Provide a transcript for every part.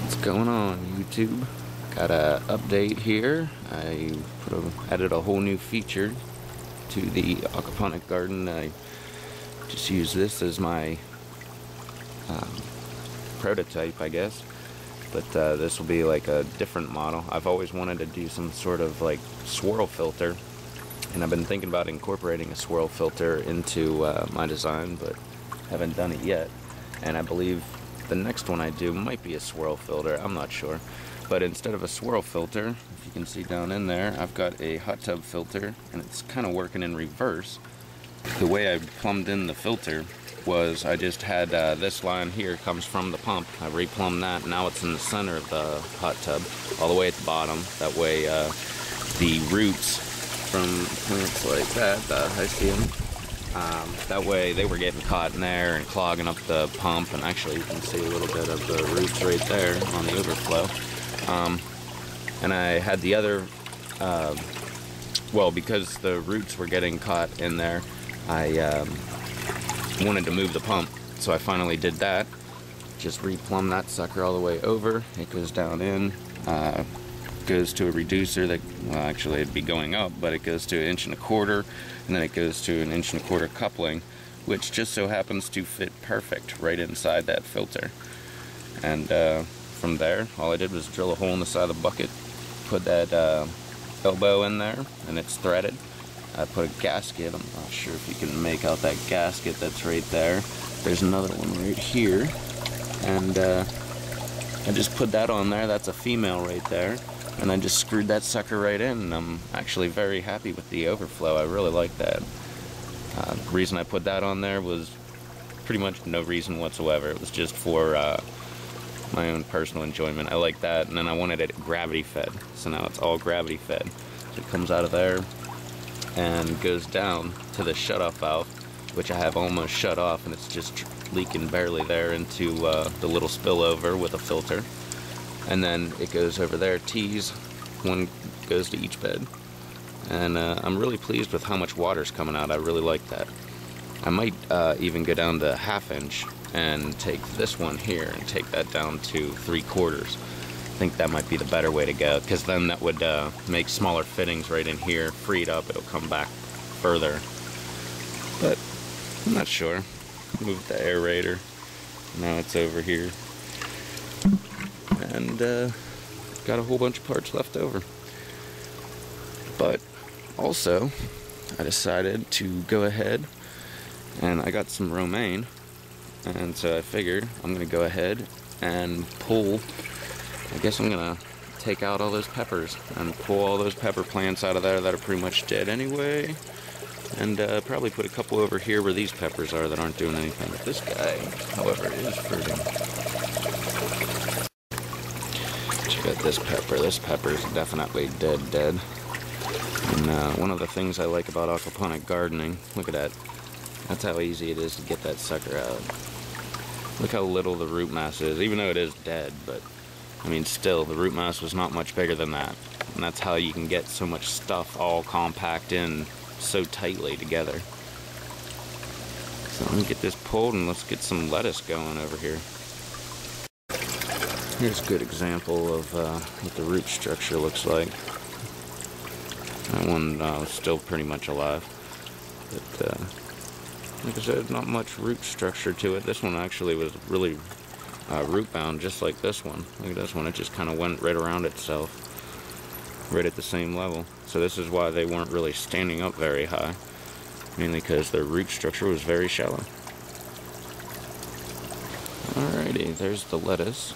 What's going on, YouTube? Got a update here. I added a whole new feature to the aquaponic garden. I just use this as my prototype, I guess. But this will be like a different model. I've always wanted to do some sort of like swirl filter, and I've been thinking about incorporating a swirl filter into my design, but haven't done it yet. And I believe the next one I do might be a swirl filter. I'm not sure. But instead of a swirl filter, if you can see down in there, I've got a hot tub filter, and it's kind of working in reverse. The way I plumbed in the filter was I just had this line here comes from the pump. I replumbed that. Now it's in the center of the hot tub, all the way at the bottom. That way the roots from plants like that, I see them. That way they were getting caught in there and clogging up the pump, and actually you can see a little bit of the roots right there on the overflow. And I had the other, well, because the roots were getting caught in there, I wanted to move the pump, so I finally did that. Just replumb that sucker all the way over. It goes down in, goes to a reducer that, well, actually it'd be going up, but it goes to 1.25 inches, and then it goes to 1.25 inches coupling, which just so happens to fit perfect right inside that filter. And from there, all I did was drill a hole in the side of the bucket, put that elbow in there, and it's threaded. I put a gasket. I'm not sure if you can make out that gasket that's right there. There's another one right here, and I just put that on there. That's a female right there, and I just screwed that sucker right in, and I'm actually very happy with the overflow. I really like that. The reason I put that on there was pretty much no reason whatsoever. It was just for my own personal enjoyment. I like that, and then I wanted it gravity fed, so now it's all gravity fed. So it comes out of there and goes down to the shutoff valve, which I have almost shut off, and it's just leaking barely there into the little spillover with a filter. And then it goes over there, tees, one goes to each bed. And I'm really pleased with how much water's coming out. I really like that. I might even go down to 1/2 inch and take this one here and take that down to 3/4. I think that might be the better way to go, because then that would make smaller fittings right in here, freed up, it'll come back further. But I'm not sure. Moved the aerator, now it's over here, and got a whole bunch of parts left over. But also I decided to go ahead, and I got some romaine, and so I figured I'm gonna go ahead and pull, I guess I'm gonna take out all those peppers and pull all those pepper plants out of there that are pretty much dead anyway, and probably put a couple over here where these peppers are that aren't doing anything. But this guy, however, is fruiting. Check out this pepper. This pepper is definitely dead. And one of the things I like about aquaponic gardening, look at that. That's how easy it is to get that sucker out. Look how little the root mass is, even though it is dead, but I mean, still, the root mass was not much bigger than that. And that's how you can get so much stuff all compact in so tightly together. So let me get this pulled, and let's get some lettuce going over here. Here's a good example of what the root structure looks like. That one was still pretty much alive. But like I said, not much root structure to it. This one actually was really root bound, just like this one. Look at this one, it just kind of went right around itself, right at the same level. So this is why they weren't really standing up very high, mainly because their root structure was very shallow. Alrighty, there's the lettuce.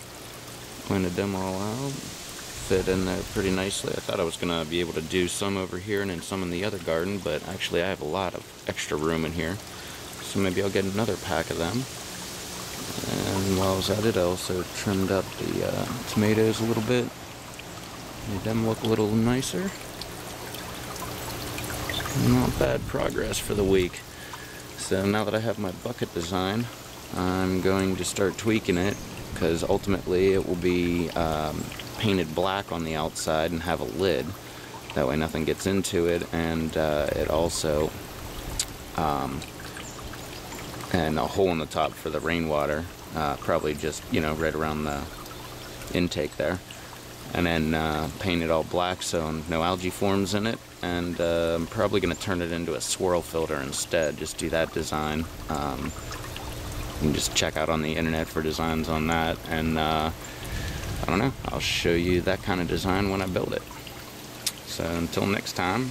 Pointed them all out, fit in there pretty nicely. I thought I was gonna be able to do some over here and then some in the other garden, but actually I have a lot of extra room in here, so maybe I'll get another pack of them. And while I was at it, I also trimmed up the tomatoes a little bit, made them look a little nicer. Not bad progress for the week. So now that I have my bucket design, I'm going to start tweaking it, because ultimately it will be painted black on the outside and have a lid. That way nothing gets into it, and it also and a hole in the top for the rainwater, probably just, you know, right around the intake there, and then paint it all black so no algae forms in it. And I'm probably going to turn it into a swirl filter instead, just do that design. You can just check out on the internet for designs on that, and I don't know, I'll show you that kind of design when I build it. So until next time,